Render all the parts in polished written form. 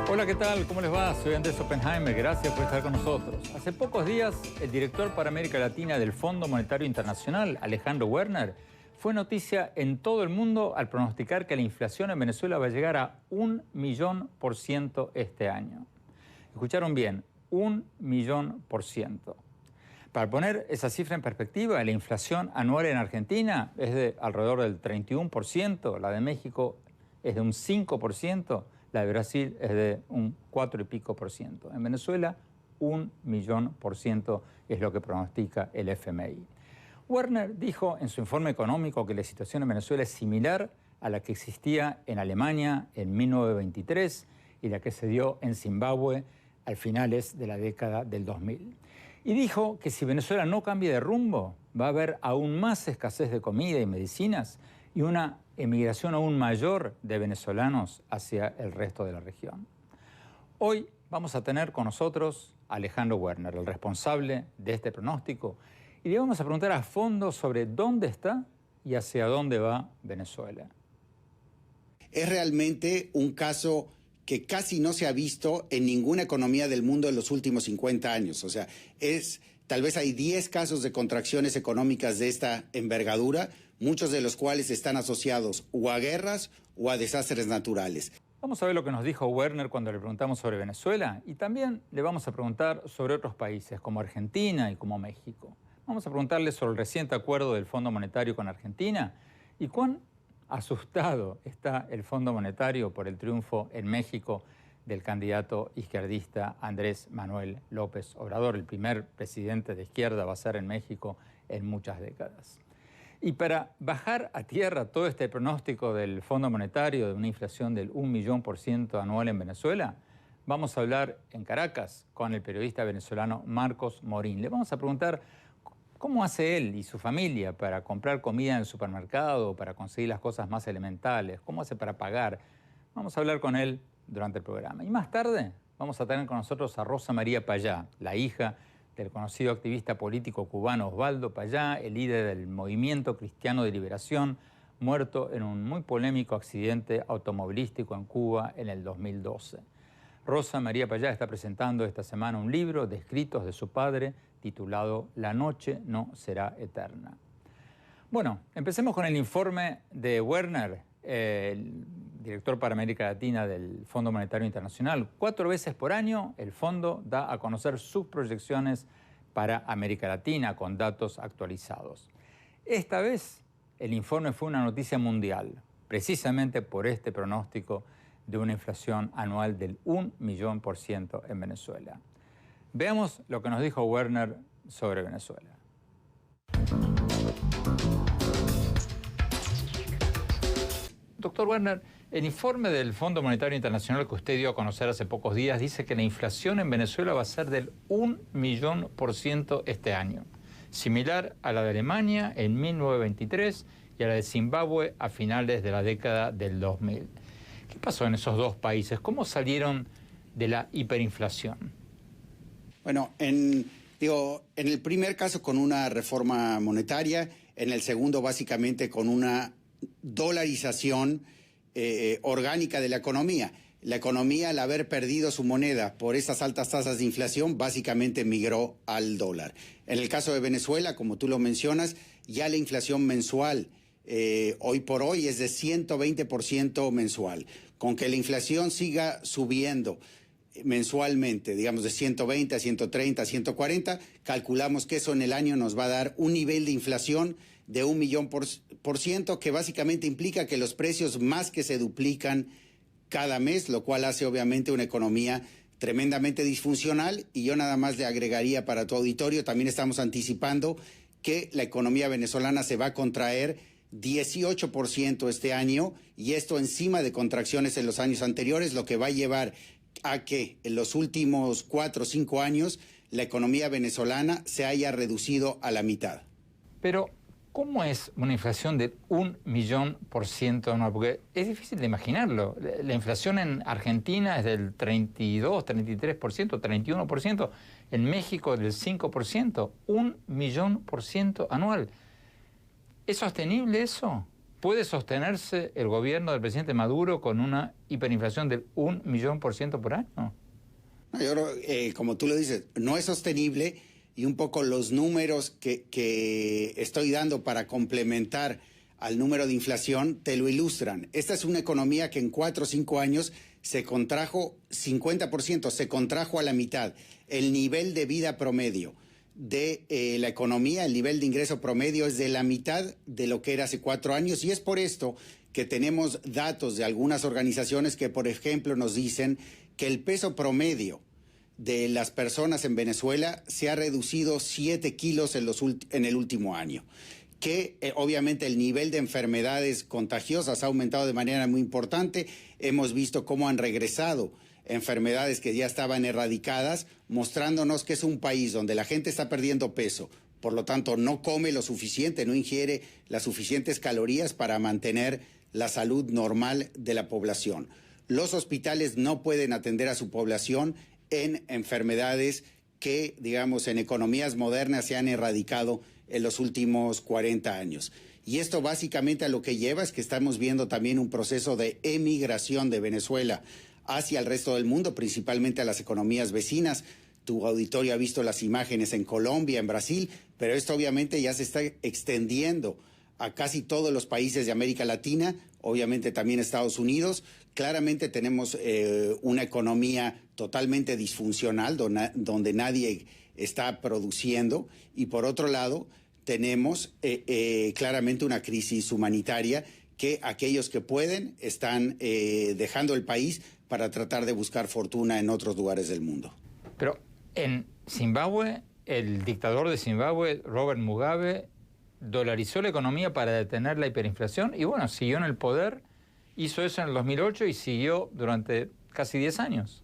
Hola, ¿qué tal? ¿Cómo les va? Soy Andrés Oppenheimer. Gracias por estar con nosotros. Hace pocos días, el director para América Latina del Fondo Monetario Internacional, Alejandro Werner, fue noticia en todo el mundo al pronosticar que la inflación en Venezuela va a llegar a 1.000.000% este año. Escucharon bien, 1.000.000%. Para poner esa cifra en perspectiva, la inflación anual en Argentina es de alrededor del 31%, la de México es de un 5%, la de Brasil es de un 4 y pico por ciento. En Venezuela, 1.000.000% es lo que pronostica el FMI. Werner dijo en su informe económico que la situación en Venezuela es similar a la que existía en Alemania en 1923 y la que se dio en Zimbabue a finales de la década del 2000. Y dijo que si Venezuela no cambia de rumbo, va a haber aún más escasez de comida y medicinas y una emigración aún mayor de venezolanos hacia el resto de la región. Hoy vamos a tener con nosotros a Alejandro Werner, el responsable de este pronóstico, y le vamos a preguntar a fondo sobre dónde está y hacia dónde va Venezuela. Es realmente un caso que casi no se ha visto en ninguna economía del mundo en los últimos 50 años. O sea, tal vez hay 10 casos de contracciones económicas de esta envergadura, muchos de los cuales están asociados o a guerras o a desastres naturales. Vamos a ver lo que nos dijo Werner cuando le preguntamos sobre Venezuela y también le vamos a preguntar sobre otros países como Argentina y como México. Vamos a preguntarle sobre el reciente acuerdo del Fondo Monetario con Argentina y cuán asustado está el Fondo Monetario por el triunfo en México del candidato izquierdista Andrés Manuel López Obrador. El primer presidente de izquierda va a ser en México en muchas décadas. Y para bajar a tierra todo este pronóstico del Fondo Monetario de una inflación del 1.000.000% anual en Venezuela, vamos a hablar en Caracas con el periodista venezolano Marcos Morín. Le vamos a preguntar cómo hace él y su familia para comprar comida en el supermercado, para conseguir las cosas más elementales, cómo hace para pagar. Vamos a hablar con él durante el programa. Y más tarde vamos a tener con nosotros a Rosa María Payá, la hija del conocido activista político cubano Osvaldo Payá, el líder del Movimiento Cristiano de Liberación, muerto en un muy polémico accidente automovilístico en Cuba en el 2012. Rosa María Payá está presentando esta semana un libro de escritos de su padre titulado La noche no será eterna. Bueno, empecemos con el informe de Werner, el director para América Latina del Fondo Monetario Internacional. 4 veces por año el fondo da a conocer sus proyecciones para América Latina con datos actualizados. Esta vez el informe fue una noticia mundial, precisamente por este pronóstico de una inflación anual del 1.000.000% en Venezuela. Veamos lo que nos dijo Werner sobre Venezuela. Doctor Werner, el informe del Fondo Monetario Internacional que usted dio a conocer hace pocos días dice que la inflación en Venezuela va a ser del 1.000.000% este año, similar a la de Alemania en 1923 y a la de Zimbabue a finales de la década del 2000. ¿Qué pasó en esos dos países? ¿Cómo salieron de la hiperinflación? Bueno, en el primer caso con una reforma monetaria, en el segundo básicamente con una dolarización orgánica de la economía. La economía, al haber perdido su moneda por esas altas tasas de inflación, básicamente migró al dólar. En el caso de Venezuela, como tú lo mencionas, ya la inflación mensual hoy por hoy es de 120% mensual. Con que la inflación siga subiendo mensualmente, digamos de 120 a 130 a 140, calculamos que eso en el año nos va a dar un nivel de inflación de 1.000.000%, que básicamente implica que los precios más que se duplican cada mes, lo cual hace obviamente una economía tremendamente disfuncional. Y yo nada más le agregaría para tu auditorio, también estamos anticipando que la economía venezolana se va a contraer 18% este año, y esto encima de contracciones en los años anteriores, lo que va a llevar a que en los últimos 4 o 5 años la economía venezolana se haya reducido a la mitad. Pero, ¿cómo es una inflación de 1.000.000% anual? Porque es difícil de imaginarlo. La inflación en Argentina es del 32, 33%, 31%. En México del 5%, 1.000.000% anual. ¿Es sostenible eso? ¿Puede sostenerse el gobierno del presidente Maduro con una hiperinflación del 1.000.000% por año? No, yo creo, como tú lo dices, no es sostenible, y un poco los números que estoy dando para complementar al número de inflación te lo ilustran. Esta es una economía que en 4 o 5 años se contrajo 50%, se contrajo a la mitad. El nivel de vida promedio de la economía, el nivel de ingreso promedio es de la mitad de lo que era hace 4 años, y es por esto que tenemos datos de algunas organizaciones que, por ejemplo, nos dicen que el peso promedio de las personas en Venezuela se ha reducido 7 kilos en el último año, que obviamente el nivel de enfermedades contagiosas ha aumentado de manera muy importante. Hemos visto cómo han regresado enfermedades que ya estaban erradicadas, mostrándonos que es un país donde la gente está perdiendo peso, por lo tanto no come lo suficiente, no ingiere las suficientes calorías para mantener la salud normal de la población. Los hospitales no pueden atender a su población en enfermedades que, digamos, en economías modernas se han erradicado en los últimos 40 años. Y esto básicamente a lo que lleva es que estamos viendo también un proceso de emigración de Venezuela hacia el resto del mundo, principalmente a las economías vecinas. Tu auditorio ha visto las imágenes en Colombia, en Brasil, pero esto obviamente ya se está extendiendo a casi todos los países de América Latina, obviamente también Estados Unidos. Claramente tenemos una economía totalmente disfuncional, donde nadie está produciendo, y por otro lado tenemos claramente una crisis humanitaria que aquellos que pueden están dejando el país para tratar de buscar fortuna en otros lugares del mundo. Pero en Zimbabue, el dictador de Zimbabue, Robert Mugabe, dolarizó la economía para detener la hiperinflación y bueno, siguió en el poder, hizo eso en el 2008 y siguió durante casi 10 años.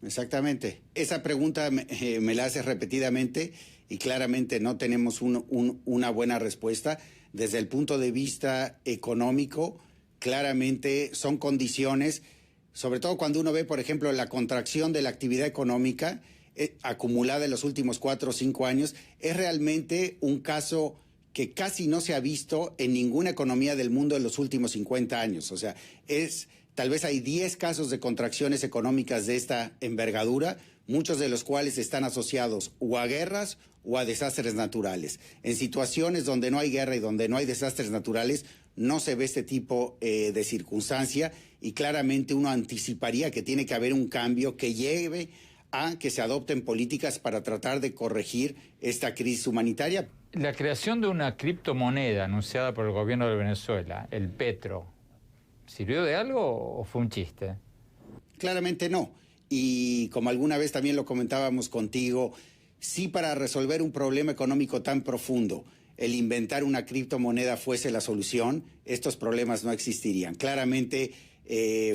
Exactamente. Esa pregunta me la haces repetidamente y claramente no tenemos una buena respuesta. Desde el punto de vista económico, claramente son condiciones, sobre todo cuando uno ve, por ejemplo, la contracción de la actividad económica acumulada en los últimos 4 o 5 años, es realmente un caso que casi no se ha visto en ninguna economía del mundo en los últimos 50 años. O sea, tal vez hay 10 casos de contracciones económicas de esta envergadura, muchos de los cuales están asociados o a guerras o a desastres naturales. En situaciones donde no hay guerra y donde no hay desastres naturales, no se ve este tipo de circunstancia, y claramente uno anticiparía que tiene que haber un cambio que lleve a que se adopten políticas para tratar de corregir esta crisis humanitaria. La creación de una criptomoneda anunciada por el gobierno de Venezuela, el Petro, ¿sirvió de algo o fue un chiste? Claramente no. Y como alguna vez también lo comentábamos contigo, si para resolver un problema económico tan profundo el inventar una criptomoneda fuese la solución, estos problemas no existirían. Claramente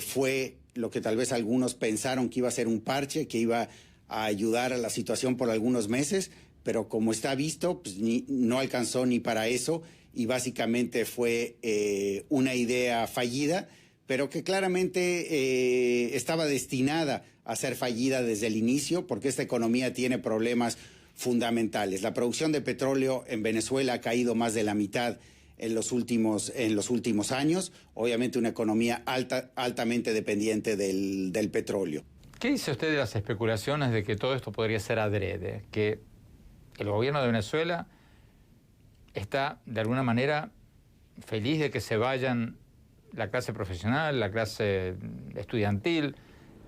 fue lo que tal vez algunos pensaron que iba a ser un parche, que iba a ayudar a la situación por algunos meses, pero como está visto, pues no alcanzó ni para eso, y básicamente fue una idea fallida, pero que claramente estaba destinada a ser fallida desde el inicio, porque esta economía tiene problemas fundamentales. La producción de petróleo en Venezuela ha caído más de la mitad en los últimos años, obviamente una economía altamente dependiente del petróleo. ¿Qué dice usted de las especulaciones de que todo esto podría ser adrede? Que el gobierno de Venezuela está de alguna manera feliz de que se vayan la clase profesional, la clase estudiantil,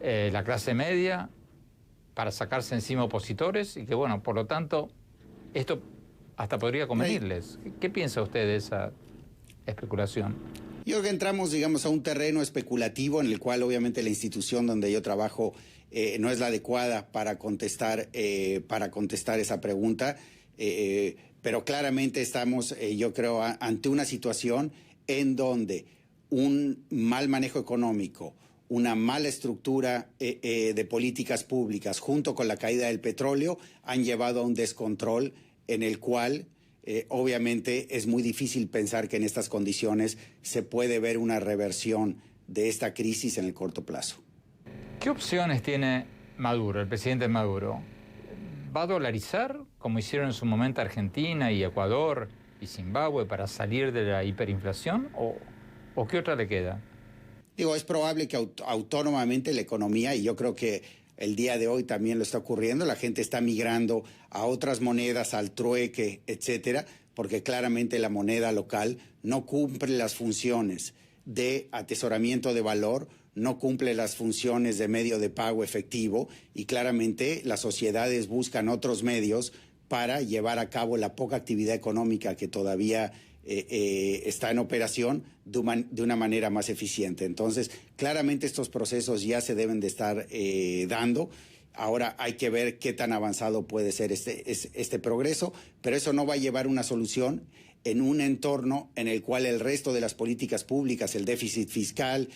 la clase media, para sacarse encima opositores, y que bueno, por lo tanto, esto hasta podría convenirles. ¿Qué piensa usted de esa especulación? Yo creo que entramos, digamos, a un terreno especulativo en el cual obviamente la institución donde yo trabajo no es la adecuada para contestar esa pregunta, pero claramente estamos, yo creo, ante una situación en donde un mal manejo económico, una mala estructura de políticas públicas junto con la caída del petróleo han llevado a un descontrol en el cual obviamente es muy difícil pensar que en estas condiciones se puede ver una reversión de esta crisis en el corto plazo. ¿Qué opciones tiene Maduro, el presidente Maduro? ¿Va a dolarizar, como hicieron en su momento Argentina y Ecuador y Zimbabue, para salir de la hiperinflación? ¿O qué otra le queda? Digo, es probable que autónomamente la economía, y yo creo que el día de hoy también lo está ocurriendo, la gente está migrando a otras monedas, al trueque, etcétera, porque claramente la moneda local no cumple las funciones de atesoramiento de valor, no cumple las funciones de medio de pago efectivo, y claramente las sociedades buscan otros medios para llevar a cabo la poca actividad económica que todavía está en operación de una manera más eficiente. Entonces, claramente estos procesos ya se deben de estar dando. Ahora hay que ver qué tan avanzado puede ser este progreso, pero eso no va a llevar una solución en un entorno en el cual el resto de las políticas públicas, el déficit fiscal,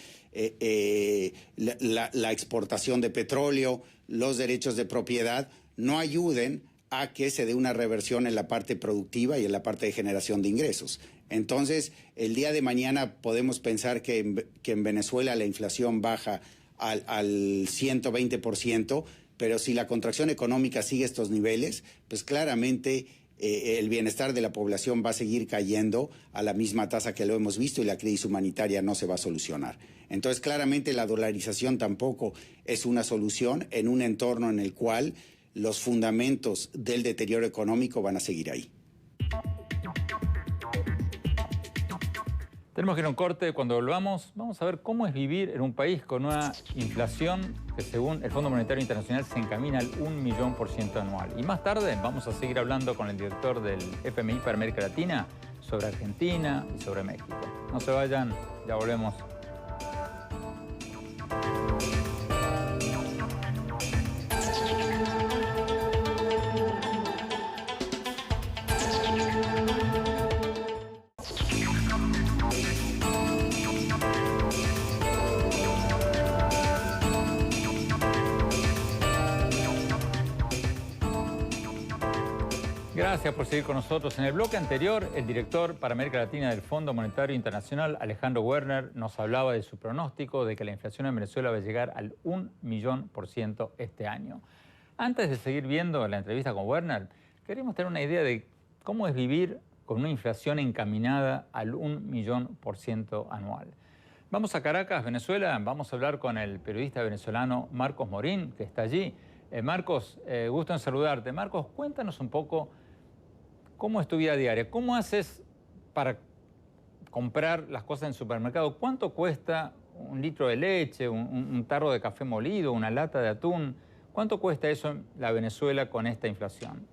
la exportación de petróleo, los derechos de propiedad, no ayuden a que se dé una reversión en la parte productiva y en la parte de generación de ingresos. Entonces, el día de mañana podemos pensar que en Venezuela la inflación baja al 120%, pero si la contracción económica sigue estos niveles, pues claramente el bienestar de la población va a seguir cayendo a la misma tasa que lo hemos visto, y la crisis humanitaria no se va a solucionar. Entonces, claramente la dolarización tampoco es una solución en un entorno en el cual los fundamentos del deterioro económico van a seguir ahí. Tenemos que ir a un corte. Cuando volvamos, vamos a ver cómo es vivir en un país con una inflación que, según el Fondo Monetario Internacional, se encamina al 1.000.000% anual. Y más tarde vamos a seguir hablando con el director del FMI para América Latina sobre Argentina y sobre México. No se vayan, ya volvemos. Gracias por seguir con nosotros. En el bloque anterior, el director para América Latina del Fondo Monetario Internacional, Alejandro Werner, nos hablaba de su pronóstico de que la inflación en Venezuela va a llegar al 1.000.000% este año. Antes de seguir viendo la entrevista con Werner, queremos tener una idea de cómo es vivir con una inflación encaminada al 1.000.000% anual. Vamos a Caracas, Venezuela. Vamos a hablar con el periodista venezolano Marcos Morín, que está allí. Marcos, gusto en saludarte. Marcos, cuéntanos un poco cómo es tu vida diaria. ¿Cómo haces para comprar las cosas en el supermercado? ¿Cuánto cuesta un litro de leche, un tarro de café molido, una lata de atún? ¿Cuánto cuesta eso en la Venezuela con esta inflación?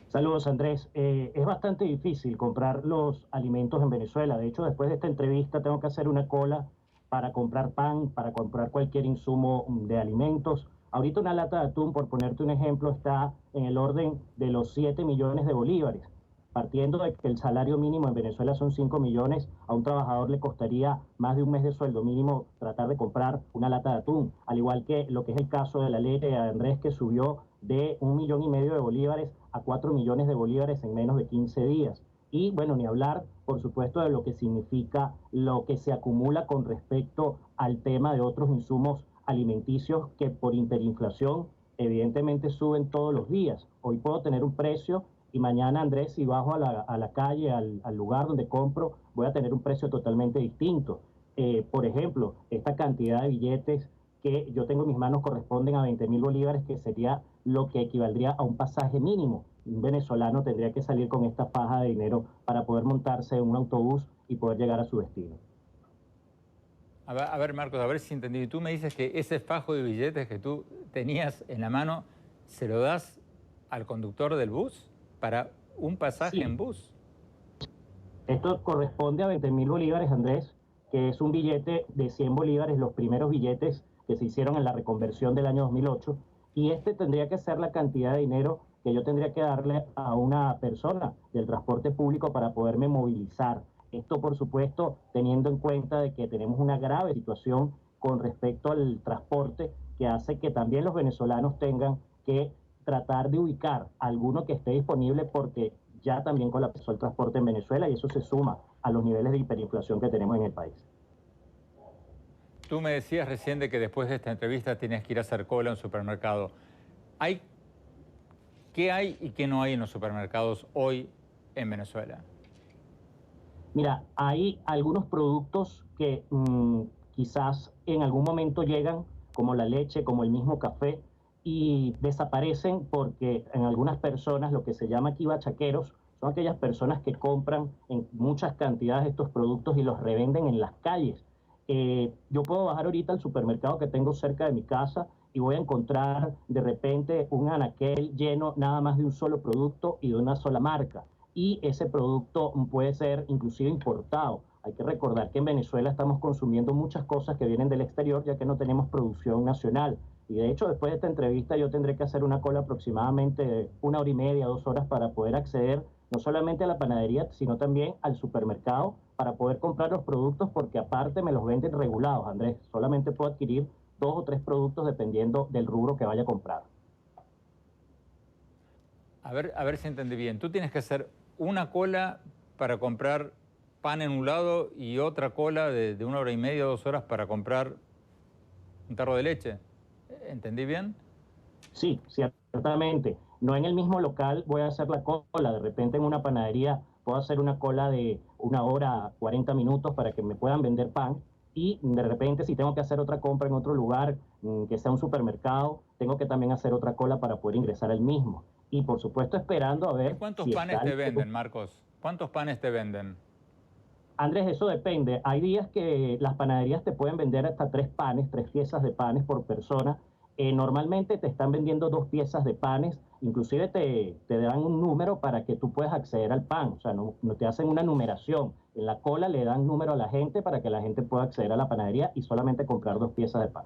Saludos, Andrés. Es bastante difícil comprar los alimentos en Venezuela. De hecho, después de esta entrevista tengo que hacer una cola para comprar pan, para comprar cualquier insumo de alimentos. Ahorita una lata de atún, por ponerte un ejemplo, está en el orden de los 7 millones de bolívares. Partiendo de que el salario mínimo en Venezuela son 5 millones, a un trabajador le costaría más de un mes de sueldo mínimo tratar de comprar una lata de atún. Al igual que lo que es el caso de la leche de Andrés, que subió de 1,5 millones de bolívares a 4 millones de bolívares en menos de 15 días. Y bueno, ni hablar, por supuesto, de lo que significa lo que se acumula con respecto al tema de otros insumos alimenticios que por hiperinflación evidentemente suben todos los días. Hoy puedo tener un precio y mañana, Andrés, si bajo a la calle, al lugar donde compro, voy a tener un precio totalmente distinto. Por ejemplo, esta cantidad de billetes que yo tengo en mis manos corresponden a 20.000 bolívares, que sería lo que equivaldría a un pasaje mínimo. Un venezolano tendría que salir con esta faja de dinero para poder montarse en un autobús y poder llegar a su destino. A ver, Marcos, a ver si entendí. Tú me dices que ese fajo de billetes que tú tenías en la mano, ¿se lo das al conductor del bus para un pasaje Sí. en bus? Esto corresponde a 20.000 bolívares, Andrés, que es un billete de 100 bolívares, los primeros billetes que se hicieron en la reconversión del año 2008, y este tendría que ser la cantidad de dinero que yo tendría que darle a una persona del transporte público para poderme movilizar. Esto, por supuesto, teniendo en cuenta de que tenemos una grave situación con respecto al transporte, que hace que también los venezolanos tengan que tratar de ubicar alguno que esté disponible, porque ya también colapsó el transporte en Venezuela, y eso se suma a los niveles de hiperinflación que tenemos en el país. Tú me decías recién de que después de esta entrevista tienes que ir a hacer cola en un supermercado. ¿Hay ¿Qué hay y qué no hay en los supermercados hoy en Venezuela? Mira, hay algunos productos que quizás en algún momento llegan, como la leche, como el mismo café, y desaparecen porque en algunas personas, lo que se llama aquí bachaqueros, son aquellas personas que compran en muchas cantidades estos productos y los revenden en las calles. Yo puedo bajar ahorita al supermercado que tengo cerca de mi casa y voy a encontrar de repente un anaquel lleno nada más de un solo producto y de una sola marca. Y ese producto puede ser inclusive importado. Hay que recordar que en Venezuela estamos consumiendo muchas cosas que vienen del exterior, ya que no tenemos producción nacional. Y de hecho, después de esta entrevista, yo tendré que hacer una cola aproximadamente de 1 hora y media, 2 horas, para poder acceder no solamente a la panadería, sino también al supermercado para poder comprar los productos, porque aparte me los venden regulados, Andrés. Solamente puedo adquirir 2 o 3 productos dependiendo del rubro que vaya a comprar. A ver si entendí bien. Tú tienes que hacer una cola para comprar pan en un lado y otra cola de 1 hora y media, 2 horas para comprar un tarro de leche. ¿Entendí bien? Sí, ciertamente. No en el mismo local voy a hacer la cola. De repente en una panadería puedo hacer una cola de 1 hora, 40 minutos para que me puedan vender pan. Y de repente si tengo que hacer otra compra en otro lugar, que sea un supermercado, tengo que también hacer otra cola para poder ingresar al mismo. Y por supuesto esperando a ¿Y ver cuántos si panes está te venden, Marcos? ¿Cuántos panes te venden? Andrés, eso depende. Hay días que las panaderías te pueden vender hasta 3 panes, 3 piezas de panes por persona. Normalmente te están vendiendo 2 piezas de panes, inclusive te dan un número para que tú puedas acceder al pan. O sea, no te hacen una numeración. En la cola le dan número a la gente para que la gente pueda acceder a la panadería y solamente comprar 2 piezas de pan.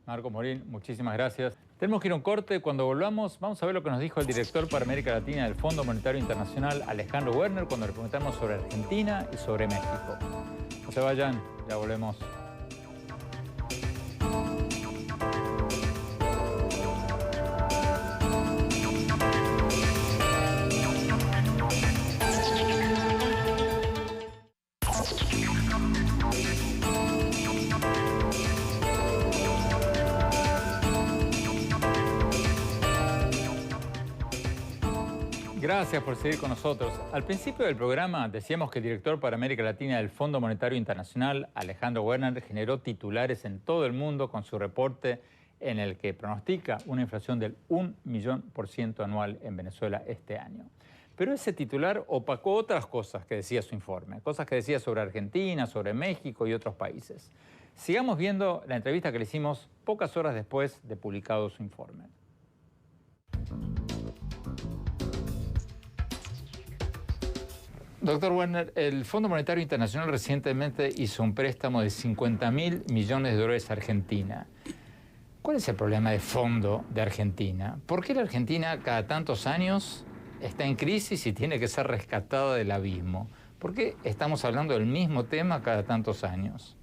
Marcos Morín, muchísimas gracias. Tenemos que ir a un corte. Cuando volvamos, vamos a ver lo que nos dijo el director para América Latina del Fondo Monetario Internacional, Alejandro Werner, cuando le preguntamos sobre Argentina y sobre México. No se vayan, ya volvemos. Gracias por seguir con nosotros. Al principio del programa decíamos que el director para América Latina del Fondo Monetario Internacional, Alejandro Werner, generó titulares en todo el mundo con su reporte en el que pronostica una inflación del 1.000.000% anual en Venezuela este año. Pero ese titular opacó otras cosas que decía su informe, cosas que decía sobre Argentina, sobre México y otros países. Sigamos viendo la entrevista que le hicimos pocas horas después de publicado su informe. Doctor Werner, el Fondo Monetario Internacional recientemente hizo un préstamo de 50.000 millones de dólares a Argentina. ¿Cuál es el problema de fondo de Argentina? ¿Por qué la Argentina cada tantos años está en crisis y tiene que ser rescatada del abismo? ¿Por qué estamos hablando del mismo tema cada tantos años?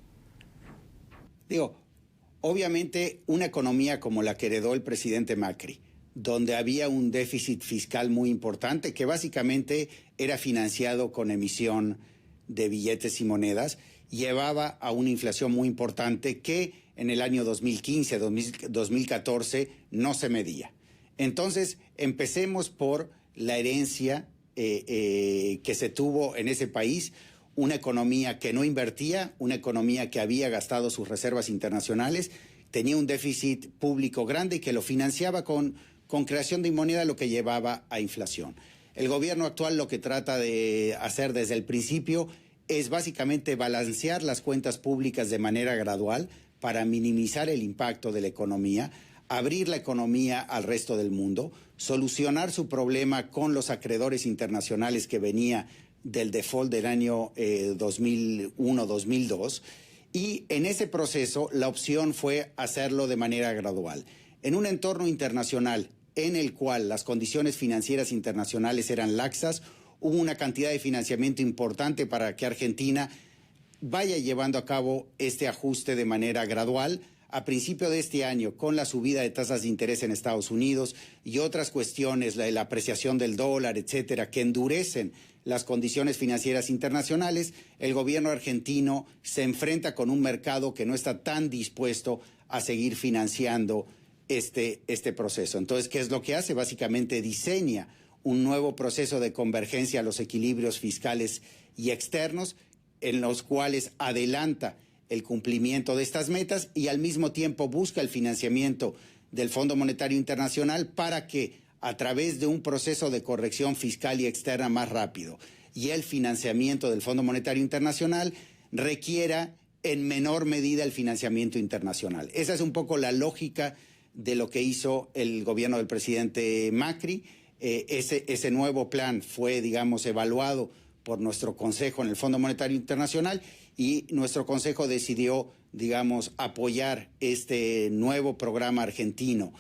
Obviamente una economía como la que heredó el presidente Macri, donde había un déficit fiscal muy importante que básicamente era financiado con emisión de billetes y monedas, llevaba a una inflación muy importante que en el año 2015, 2014 no se medía. Entonces, empecemos por la herencia que se tuvo en ese país, una economía que no invertía, una economía que había gastado sus reservas internacionales, tenía un déficit público grande y que lo financiaba con creación de moneda, lo que llevaba a inflación. El gobierno actual lo que trata de hacer desde el principio es básicamente balancear las cuentas públicas de manera gradual para minimizar el impacto de la economía, abrir la economía al resto del mundo, solucionar su problema con los acreedores internacionales que venía del default del año 2001-2002, y en ese proceso la opción fue hacerlo de manera gradual. En un entorno internacional en el cual las condiciones financieras internacionales eran laxas, hubo una cantidad de financiamiento importante para que Argentina vaya llevando a cabo este ajuste de manera gradual. A principio de este año, con la subida de tasas de interés en Estados Unidos y otras cuestiones, la apreciación del dólar, etcétera, que endurecen las condiciones financieras internacionales, el gobierno argentino se enfrenta con un mercado que no está tan dispuesto a seguir financiando este proceso. Entonces, ¿qué es lo que hace? Básicamente diseña un nuevo proceso de convergencia a los equilibrios fiscales y externos, en los cuales adelanta el cumplimiento de estas metas y al mismo tiempo busca el financiamiento del Fondo Monetario Internacional para que, a través de un proceso de corrección fiscal y externa más rápido y el financiamiento del Fondo Monetario Internacional, requiera en menor medida el financiamiento internacional. Esa es un poco la lógica de lo que hizo el gobierno del presidente Macri. Ese nuevo plan fue, digamos, evaluado por nuestro Consejo en el Fondo Monetario Internacional y nuestro Consejo decidió, digamos, apoyar este nuevo programa argentino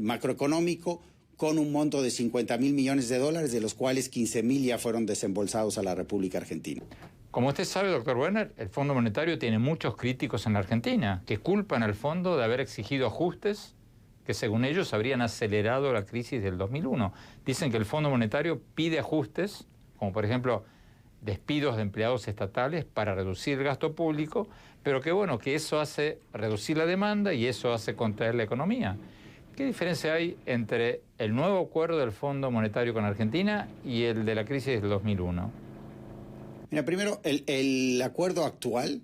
macroeconómico con un monto de $50.000 millones, de los cuales 15.000 ya fueron desembolsados a la República Argentina. Como usted sabe, doctor Werner, el Fondo Monetario tiene muchos críticos en la Argentina que culpan al fondo de haber exigido ajustes que según ellos habrían acelerado la crisis del 2001. Dicen que el Fondo Monetario pide ajustes, como por ejemplo despidos de empleados estatales para reducir el gasto público, pero que bueno, que eso hace reducir la demanda y eso hace contraer la economía. ¿Qué diferencia hay entre el nuevo acuerdo del Fondo Monetario con Argentina y el de la crisis del 2001? Mira, primero, el acuerdo actual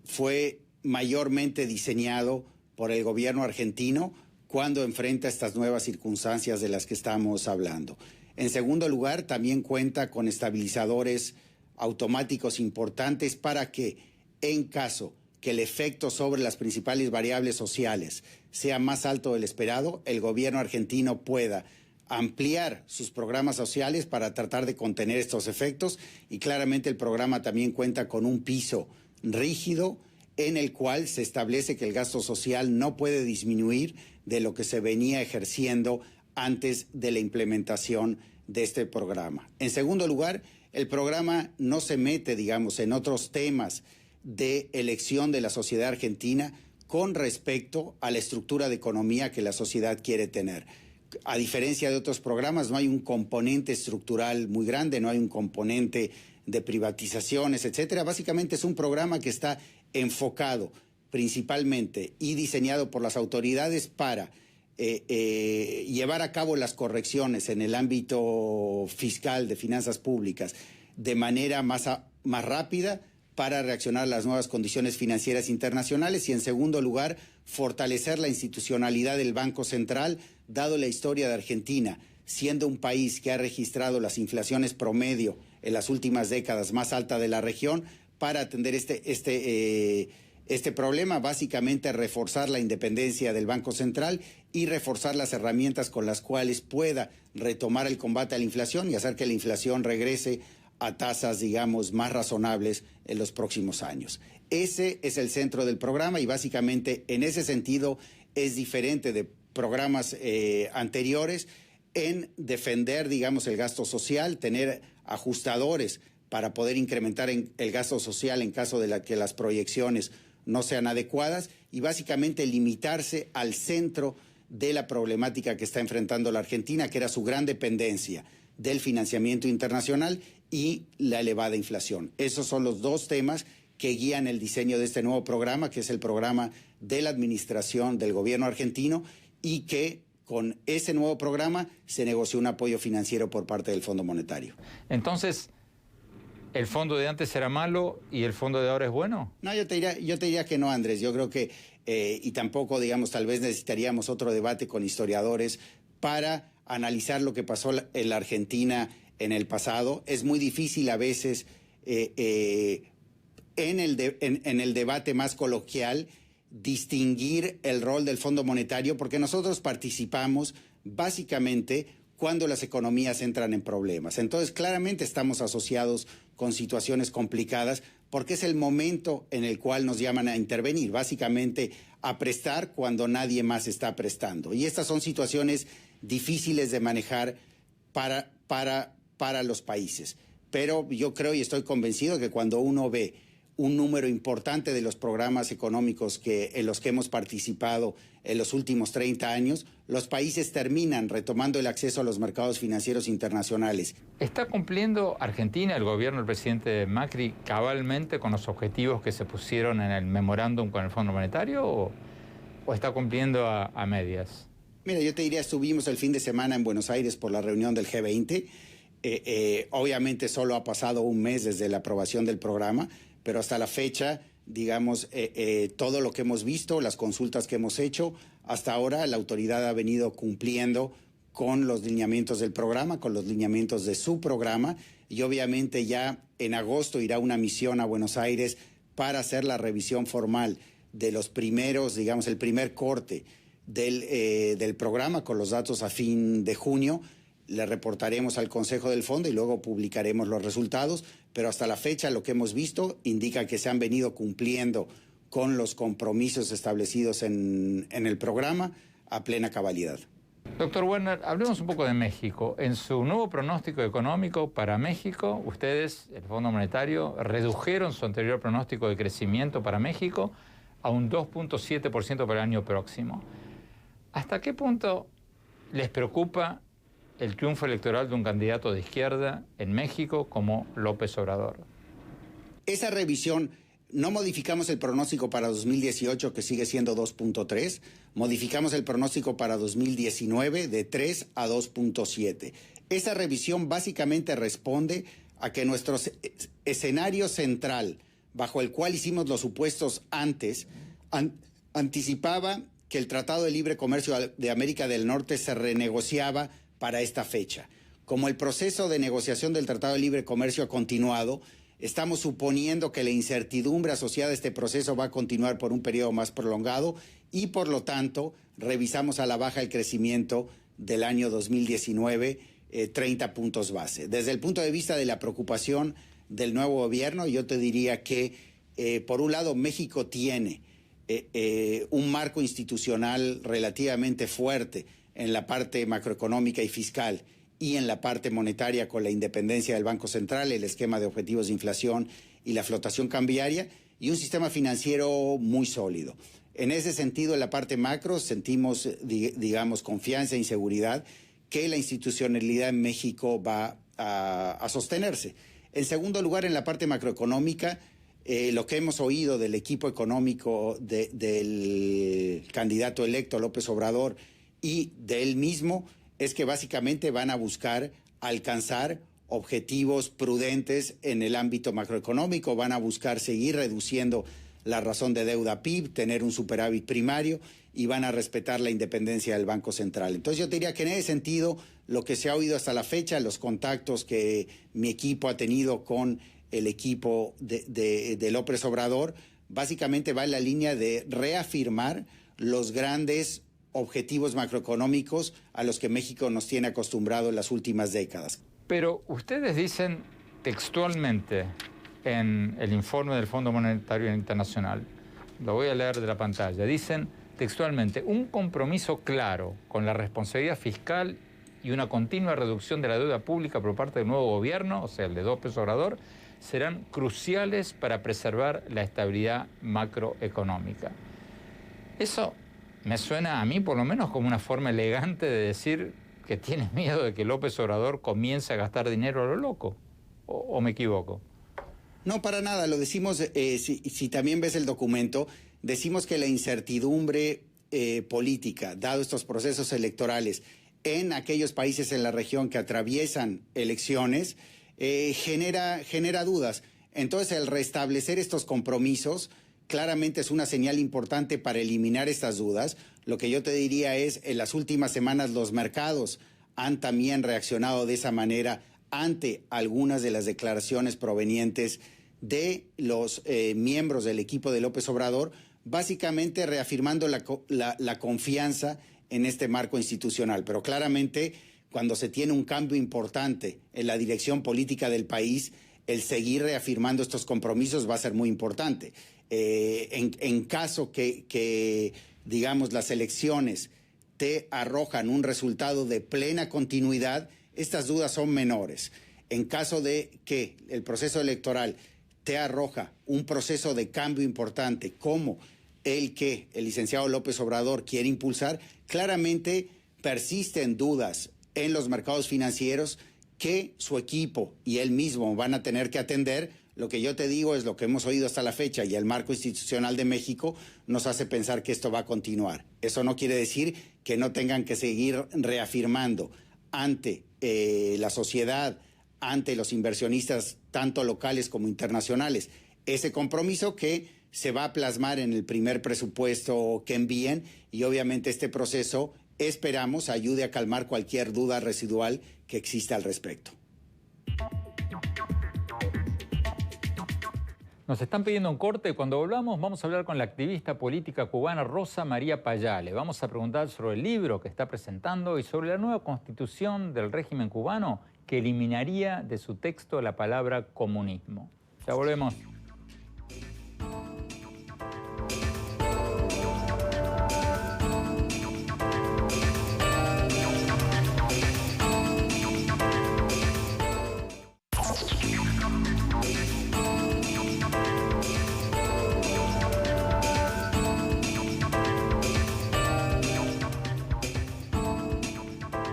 fue mayormente diseñado por el gobierno argentino cuando enfrenta estas nuevas circunstancias de las que estamos hablando. En segundo lugar, también cuenta con estabilizadores automáticos importantes para que, en caso que el efecto sobre las principales variables sociales sea más alto del esperado, el gobierno argentino pueda ampliar sus programas sociales para tratar de contener estos efectos, y claramente el programa también cuenta con un piso rígido en el cual se establece que el gasto social no puede disminuir de lo que se venía ejerciendo antes de la implementación de este programa. En segundo lugar, el programa no se mete, digamos, en otros temas de elección de la sociedad argentina con respecto a la estructura de economía que la sociedad quiere tener. A diferencia de otros programas, no hay un componente estructural muy grande, no hay un componente de privatizaciones, etcétera. Básicamente es un programa que está enfocado principalmente y diseñado por las autoridades para llevar a cabo las correcciones en el ámbito fiscal de finanzas públicas de manera más rápida para reaccionar a las nuevas condiciones financieras internacionales y, en segundo lugar, fortalecer la institucionalidad del Banco Central, dado la historia de Argentina, siendo un país que ha registrado las inflaciones promedio en las últimas décadas más alta de la región. Para atender este problema, básicamente reforzar la independencia del Banco Central y reforzar las herramientas con las cuales pueda retomar el combate a la inflación y hacer que la inflación regrese a tasas, digamos, más razonables en los próximos años. Ese es el centro del programa y básicamente en ese sentido es diferente de programas anteriores en defender, digamos, el gasto social, tener ajustadores para poder incrementar el gasto social en caso de que las proyecciones no sean adecuadas y básicamente limitarse al centro de la problemática que está enfrentando la Argentina, que era su gran dependencia del financiamiento internacional y la elevada inflación. Esos son los dos temas que guían el diseño de este nuevo programa, que es el programa de la administración del gobierno argentino, y que con ese nuevo programa se negoció un apoyo financiero por parte del Fondo Monetario. Entonces, ¿el fondo de antes era malo y el fondo de ahora es bueno? No, yo te diría que no, Andrés. Yo creo que, y tampoco, digamos, tal vez necesitaríamos otro debate con historiadores para analizar lo que pasó en la Argentina en el pasado. Es muy difícil a veces en el debate más coloquial distinguir el rol del Fondo Monetario, porque nosotros participamos básicamente cuando las economías entran en problemas. Entonces, claramente estamos asociados con situaciones complicadas porque es el momento en el cual nos llaman a intervenir, básicamente a prestar cuando nadie más está prestando. Y estas son situaciones difíciles de manejar para los países. Pero yo creo y estoy convencido que cuando uno ve un número importante de los programas económicos en los que hemos participado en los últimos 30 años, los países terminan retomando el acceso a los mercados financieros internacionales. ¿Está cumpliendo Argentina, el gobierno del presidente Macri, cabalmente con los objetivos que se pusieron en el memorándum con el Fondo Monetario? o está cumpliendo a medias? Mira, yo te diría, estuvimos el fin de semana en Buenos Aires por la reunión del G20. Obviamente solo ha pasado un mes desde la aprobación del programa, pero hasta la fecha, digamos, todo lo que hemos visto, las consultas que hemos hecho, hasta ahora la autoridad ha venido cumpliendo con los lineamientos del programa, con los lineamientos de su programa, y obviamente ya en agosto irá una misión a Buenos Aires para hacer la revisión formal de los primeros, digamos, el primer corte del programa con los datos a fin de junio. Le reportaremos al Consejo del Fondo y luego publicaremos los resultados, pero hasta la fecha lo que hemos visto indica que se han venido cumpliendo con los compromisos establecidos en el programa a plena cabalidad. Doctor Werner, hablemos un poco de México. En su nuevo pronóstico económico para México, ustedes, el Fondo Monetario, redujeron su anterior pronóstico de crecimiento para México a un 2.7% para el año próximo. ¿Hasta qué punto les preocupa el triunfo electoral de un candidato de izquierda en México como López Obrador? Esa revisión, no modificamos el pronóstico para 2018, que sigue siendo 2.3, modificamos el pronóstico para 2019 de 3 a 2.7. Esa revisión básicamente responde a que nuestro escenario central, bajo el cual hicimos los supuestos antes, anticipaba que el Tratado de Libre Comercio de América del Norte se renegociaba para esta fecha. Como el proceso de negociación del Tratado de Libre Comercio ha continuado, estamos suponiendo que la incertidumbre asociada a este proceso va a continuar por un periodo más prolongado y, por lo tanto, revisamos a la baja el crecimiento del año 2019, 30 puntos base. Desde el punto de vista de la preocupación del nuevo gobierno, yo te diría que, por un lado, México tiene un marco institucional relativamente fuerte en la parte macroeconómica y fiscal y en la parte monetaria con la independencia del Banco Central, el esquema de objetivos de inflación y la flotación cambiaria, y un sistema financiero muy sólido. En ese sentido, en la parte macro sentimos, digamos, confianza y seguridad que la institucionalidad en México va a sostenerse. En segundo lugar, en la parte macroeconómica, lo que hemos oído del equipo económico del candidato electo López Obrador y de él mismo es que básicamente van a buscar alcanzar objetivos prudentes en el ámbito macroeconómico, van a buscar seguir reduciendo la razón de deuda PIB, tener un superávit primario y van a respetar la independencia del Banco Central. Entonces yo te diría que en ese sentido, lo que se ha oído hasta la fecha, los contactos que mi equipo ha tenido con el equipo de López Obrador, básicamente va en la línea de reafirmar los grandes objetivos macroeconómicos a los que México nos tiene acostumbrado en las últimas décadas. Pero ustedes dicen textualmente en el informe del Fondo Monetario Internacional, lo voy a leer de la pantalla, dicen textualmente, un compromiso claro con la responsabilidad fiscal y una continua reducción de la deuda pública por parte del nuevo gobierno, o sea, el de López Obrador, serán cruciales para preservar la estabilidad macroeconómica. Eso me suena a mí, por lo menos, como una forma elegante de decir que tienes miedo de que López Obrador comience a gastar dinero a lo loco. ¿O me equivoco? No, para nada. Lo decimos, si también ves el documento, decimos que la incertidumbre política, dado estos procesos electorales en aquellos países en la región que atraviesan elecciones, genera dudas. Entonces, el restablecer estos compromisos claramente es una señal importante para eliminar estas dudas. Lo que yo te diría es, en las últimas semanas los mercados han también reaccionado de esa manera ante algunas de las declaraciones provenientes de los miembros del equipo de López Obrador, básicamente reafirmando la confianza en este marco institucional. Pero claramente, cuando se tiene un cambio importante en la dirección política del país, el seguir reafirmando estos compromisos va a ser muy importante. En caso que, digamos, las elecciones te arrojan un resultado de plena continuidad, estas dudas son menores. En caso de que el proceso electoral te arroja un proceso de cambio importante como el que el licenciado López Obrador quiere impulsar, claramente persisten dudas en los mercados financieros que su equipo y él mismo van a tener que atender, Lo que yo te digo es lo que hemos oído hasta la fecha y el marco institucional de México nos hace pensar que esto va a continuar. Eso no quiere decir que no tengan que seguir reafirmando ante la sociedad, ante los inversionistas, tanto locales como internacionales, ese compromiso que se va a plasmar en el primer presupuesto que envíen, y obviamente este proceso, esperamos, ayude a calmar cualquier duda residual que exista al respecto. Nos están pidiendo un corte. Cuando volvamos vamos a hablar con la activista política cubana Rosa María Payá. Le vamos a preguntar sobre el libro que está presentando y sobre la nueva constitución del régimen cubano que eliminaría de su texto la palabra comunismo. Ya volvemos.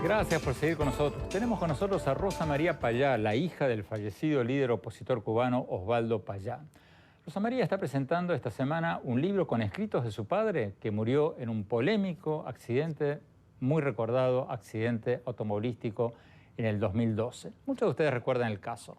Gracias por seguir con nosotros. Tenemos con nosotros a Rosa María Payá, la hija del fallecido líder opositor cubano Osvaldo Payá. Rosa María está presentando esta semana un libro con escritos de su padre que murió en un polémico accidente, muy recordado accidente automovilístico en el 2012. Muchos de ustedes recuerdan el caso.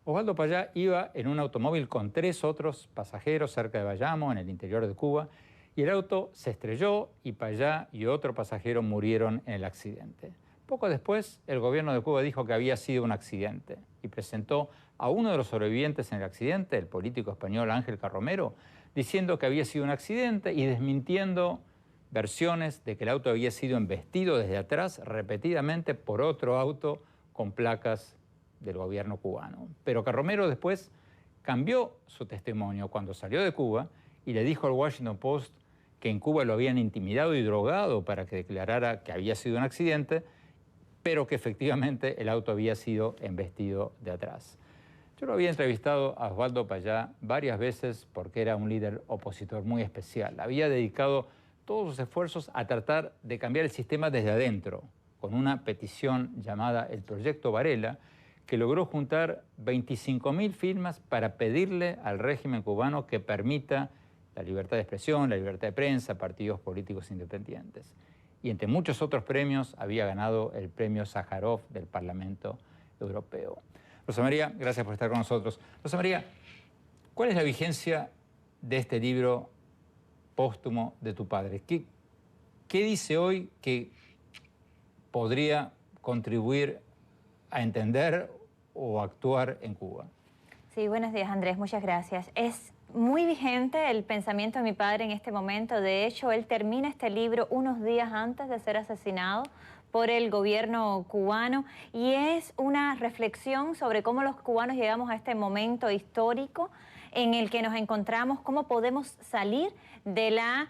Osvaldo Payá iba en un automóvil con 3 otros pasajeros cerca de Bayamo, en el interior de Cuba, y el auto se estrelló y Payá y otro pasajero murieron en el accidente. Poco después, el gobierno de Cuba dijo que había sido un accidente y presentó a uno de los sobrevivientes en el accidente, el político español Ángel Carromero, diciendo que había sido un accidente y desmintiendo versiones de que el auto había sido embestido desde atrás repetidamente por otro auto con placas del gobierno cubano. Pero Carromero después cambió su testimonio cuando salió de Cuba y le dijo al Washington Post que en Cuba lo habían intimidado y drogado para que declarara que había sido un accidente, pero que efectivamente el auto había sido embestido de atrás. Yo lo había entrevistado a Osvaldo Payá varias veces porque era un líder opositor muy especial. Había dedicado todos sus esfuerzos a tratar de cambiar el sistema desde adentro, con una petición llamada el Proyecto Varela, que logró juntar 25.000 firmas para pedirle al régimen cubano que permita la libertad de expresión, la libertad de prensa, partidos políticos independientes. Y entre muchos otros premios había ganado el premio Sájarov del Parlamento Europeo. Rosa María, gracias por estar con nosotros. Rosa María, ¿cuál es la vigencia de este libro póstumo de tu padre? ¿Qué dice hoy que podría contribuir a entender o actuar en Cuba? Sí, buenos días, Andrés, muchas gracias. Es muy vigente el pensamiento de mi padre en este momento. De hecho, él termina este libro unos días antes de ser asesinado por el gobierno cubano y es una reflexión sobre cómo los cubanos llegamos a este momento histórico en el que nos encontramos, cómo podemos salir de la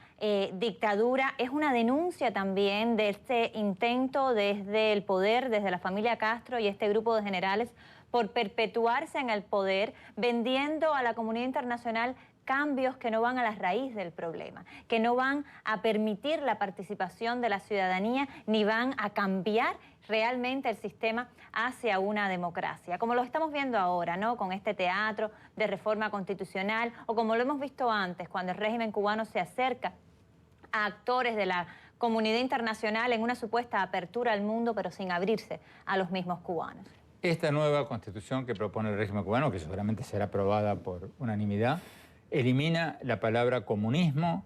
dictadura. Es una denuncia también de este intento desde el poder, desde la familia Castro y este grupo de generales por perpetuarse en el poder, vendiendo a la comunidad internacional cambios que no van a la raíz del problema, que no van a permitir la participación de la ciudadanía ni van a cambiar realmente el sistema hacia una democracia, como lo estamos viendo ahora, ¿no? Con este teatro de reforma constitucional o como lo hemos visto antes, cuando el régimen cubano se acerca a actores de la comunidad internacional en una supuesta apertura al mundo, pero sin abrirse a los mismos cubanos. Esta nueva constitución que propone el régimen cubano, que seguramente será aprobada por unanimidad, elimina la palabra comunismo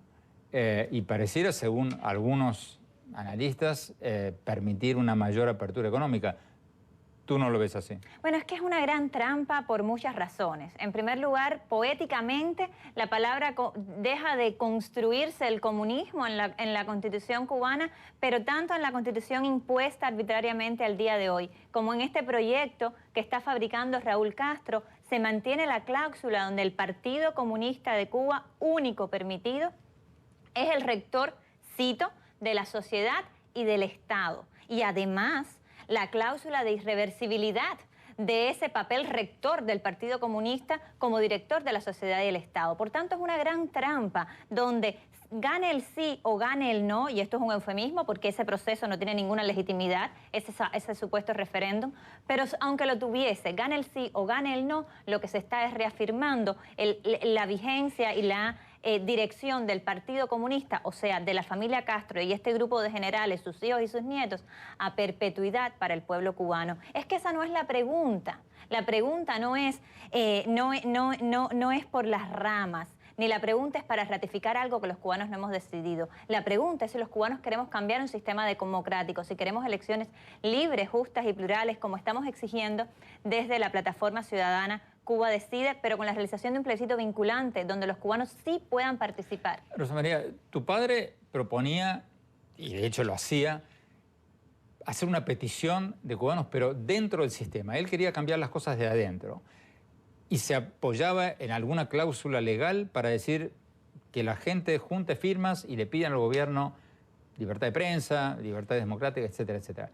y pareciera, según algunos analistas, permitir una mayor apertura económica. ¿Tú no lo ves así? Bueno, es que es una gran trampa por muchas razones. En primer lugar, poéticamente, la palabra deja de construirse el comunismo en la Constitución cubana, pero tanto en la Constitución impuesta arbitrariamente al día de hoy, como en este proyecto que está fabricando Raúl Castro, se mantiene la cláusula donde el Partido Comunista de Cuba, único permitido, es el rector, cito, de la sociedad y del Estado. Y además, la cláusula de irreversibilidad de ese papel rector del Partido Comunista como director de la sociedad y el Estado. Por tanto, es una gran trampa donde gane el sí o gane el no, y esto es un eufemismo porque ese proceso no tiene ninguna legitimidad, ese supuesto referéndum, pero aunque lo tuviese, gane el sí o gane el no, lo que se está es reafirmando la vigencia y la dirección del Partido Comunista, o sea, de la familia Castro y este grupo de generales, sus hijos y sus nietos, a perpetuidad para el pueblo cubano. Es que esa no es la pregunta. La pregunta no es por las ramas, ni la pregunta es para ratificar algo que los cubanos no hemos decidido. La pregunta es si los cubanos queremos cambiar un sistema democrático, si queremos elecciones libres, justas y plurales, como estamos exigiendo desde la plataforma ciudadana Cuba Decide, pero con la realización de un plebiscito vinculante, donde los cubanos sí puedan participar. Rosa María, tu padre proponía, y de hecho lo hacía, hacer una petición de cubanos, pero dentro del sistema. Él quería cambiar las cosas de adentro. Y se apoyaba en alguna cláusula legal para decir que la gente junte firmas y le pidan al gobierno libertad de prensa, libertad democrática, etcétera, etcétera.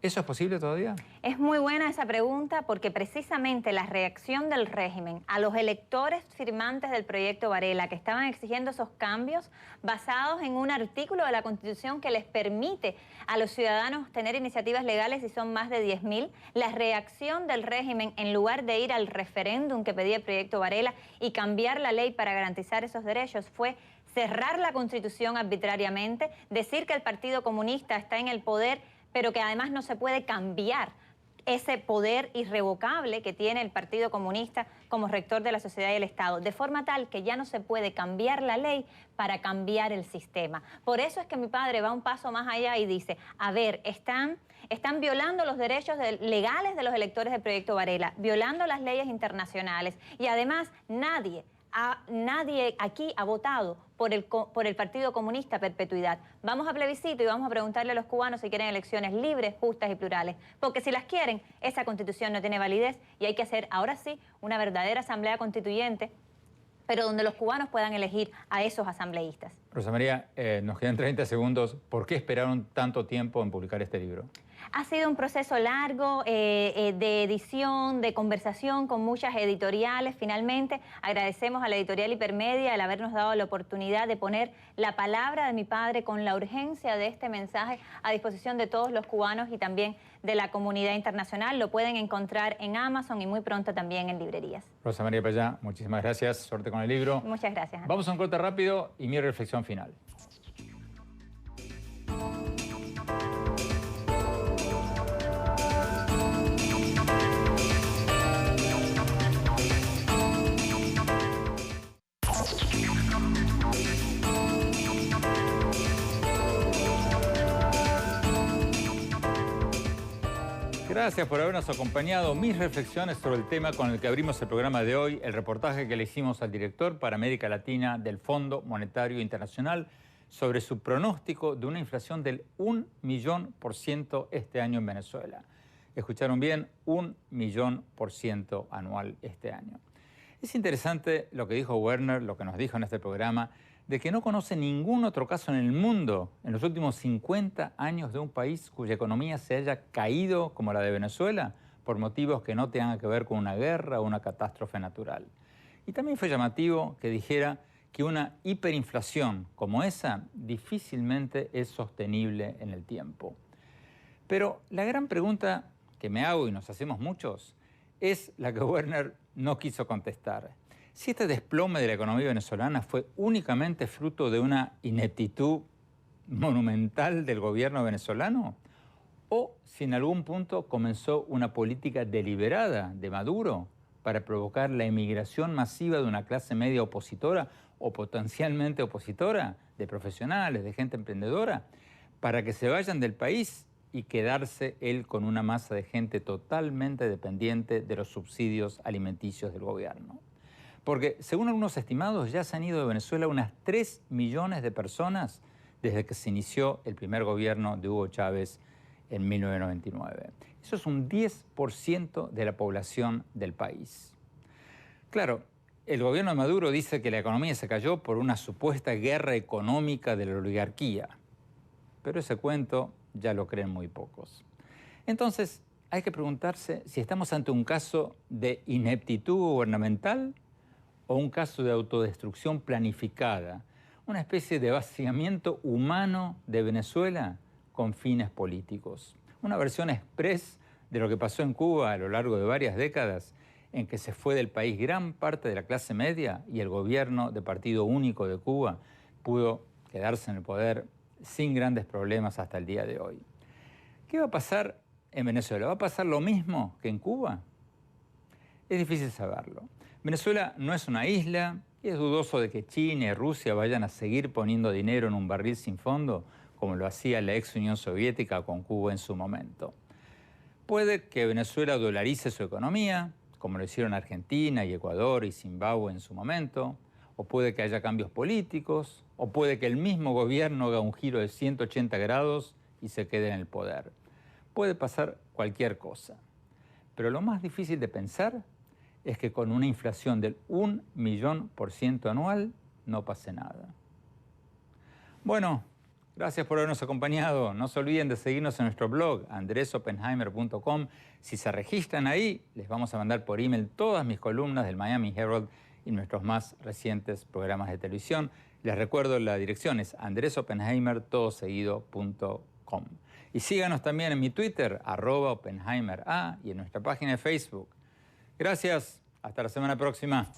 ¿Eso es posible todavía? Es muy buena esa pregunta porque precisamente la reacción del régimen a los electores firmantes del proyecto Varela que estaban exigiendo esos cambios basados en un artículo de la Constitución que les permite a los ciudadanos tener iniciativas legales y son más de 10.000, la reacción del régimen en lugar de ir al referéndum que pedía el proyecto Varela y cambiar la ley para garantizar esos derechos fue cerrar la Constitución arbitrariamente, decir que el Partido Comunista está en el poder pero que además no se puede cambiar ese poder irrevocable que tiene el Partido Comunista como rector de la sociedad y el Estado, de forma tal que ya no se puede cambiar la ley para cambiar el sistema. Por eso es que mi padre va un paso más allá y dice, a ver, están violando los derechos legales de los electores del proyecto Varela, violando las leyes internacionales y además nadie aquí ha votado por el Partido Comunista a perpetuidad. Vamos a plebiscito y vamos a preguntarle a los cubanos si quieren elecciones libres, justas y plurales. Porque si las quieren, esa Constitución no tiene validez y hay que hacer ahora sí una verdadera asamblea constituyente, pero donde los cubanos puedan elegir a esos asambleístas. Rosa María, nos quedan 30 segundos. ¿Por qué esperaron tanto tiempo en publicar este libro? Ha sido un proceso largo de edición, de conversación con muchas editoriales. Finalmente, agradecemos a la editorial Hipermedia el habernos dado la oportunidad de poner la palabra de mi padre con la urgencia de este mensaje a disposición de todos los cubanos y también de la comunidad internacional. Lo pueden encontrar en Amazon y muy pronto también en librerías. Rosa María Payá, muchísimas gracias. Suerte con el libro. Muchas gracias. Vamos a un corte rápido y mi reflexión final. Gracias por habernos acompañado. Mis reflexiones sobre el tema con el que abrimos el programa de hoy, el reportaje que le hicimos al director para América Latina del Fondo Monetario Internacional sobre su pronóstico de una inflación del 1.000.000% este año en Venezuela. Escucharon bien, 1.000.000% anual este año. Es interesante lo que dijo Werner, lo que nos dijo en este programa, de que no conoce ningún otro caso en el mundo en los últimos 50 años de un país cuya economía se haya caído como la de Venezuela por motivos que no tengan que ver con una guerra o una catástrofe natural. Y también fue llamativo que dijera que una hiperinflación como esa difícilmente es sostenible en el tiempo. Pero la gran pregunta que me hago y nos hacemos muchos es la que Werner no quiso contestar. Si este desplome de la economía venezolana fue únicamente fruto de una ineptitud monumental del gobierno venezolano, o si en algún punto comenzó una política deliberada de Maduro para provocar la emigración masiva de una clase media opositora o potencialmente opositora, de profesionales, de gente emprendedora, para que se vayan del país y quedarse él con una masa de gente totalmente dependiente de los subsidios alimenticios del gobierno. Porque, según algunos estimados, ya se han ido de Venezuela unas 3 millones de personas desde que se inició el primer gobierno de Hugo Chávez en 1999. Eso es un 10% de la población del país. Claro, el gobierno de Maduro dice que la economía se cayó por una supuesta guerra económica de la oligarquía. Pero ese cuento ya lo creen muy pocos. Entonces, hay que preguntarse si estamos ante un caso de ineptitud gubernamental o un caso de autodestrucción planificada, una especie de vaciamiento humano de Venezuela con fines políticos. Una versión express de lo que pasó en Cuba a lo largo de varias décadas, en que se fue del país gran parte de la clase media y el gobierno de partido único de Cuba pudo quedarse en el poder sin grandes problemas hasta el día de hoy. ¿Qué va a pasar en Venezuela? ¿Va a pasar lo mismo que en Cuba? Es difícil saberlo. Venezuela no es una isla y es dudoso de que China y Rusia vayan a seguir poniendo dinero en un barril sin fondo, como lo hacía la ex Unión Soviética con Cuba en su momento. Puede que Venezuela dolarice su economía, como lo hicieron Argentina y Ecuador y Zimbabue en su momento, o puede que haya cambios políticos, o puede que el mismo gobierno haga un giro de 180 grados y se quede en el poder. Puede pasar cualquier cosa. Pero lo más difícil de pensar es que con una inflación del 1.000.000% anual no pase nada. Bueno, gracias por habernos acompañado. No se olviden de seguirnos en nuestro blog, andresopenheimer.com. Si se registran ahí, les vamos a mandar por email todas mis columnas del Miami Herald y nuestros más recientes programas de televisión. Les recuerdo, la dirección es andresopenheimer.com. Y síganos también en mi Twitter, @OpenheimerA, y en nuestra página de Facebook. Gracias. Hasta la semana próxima.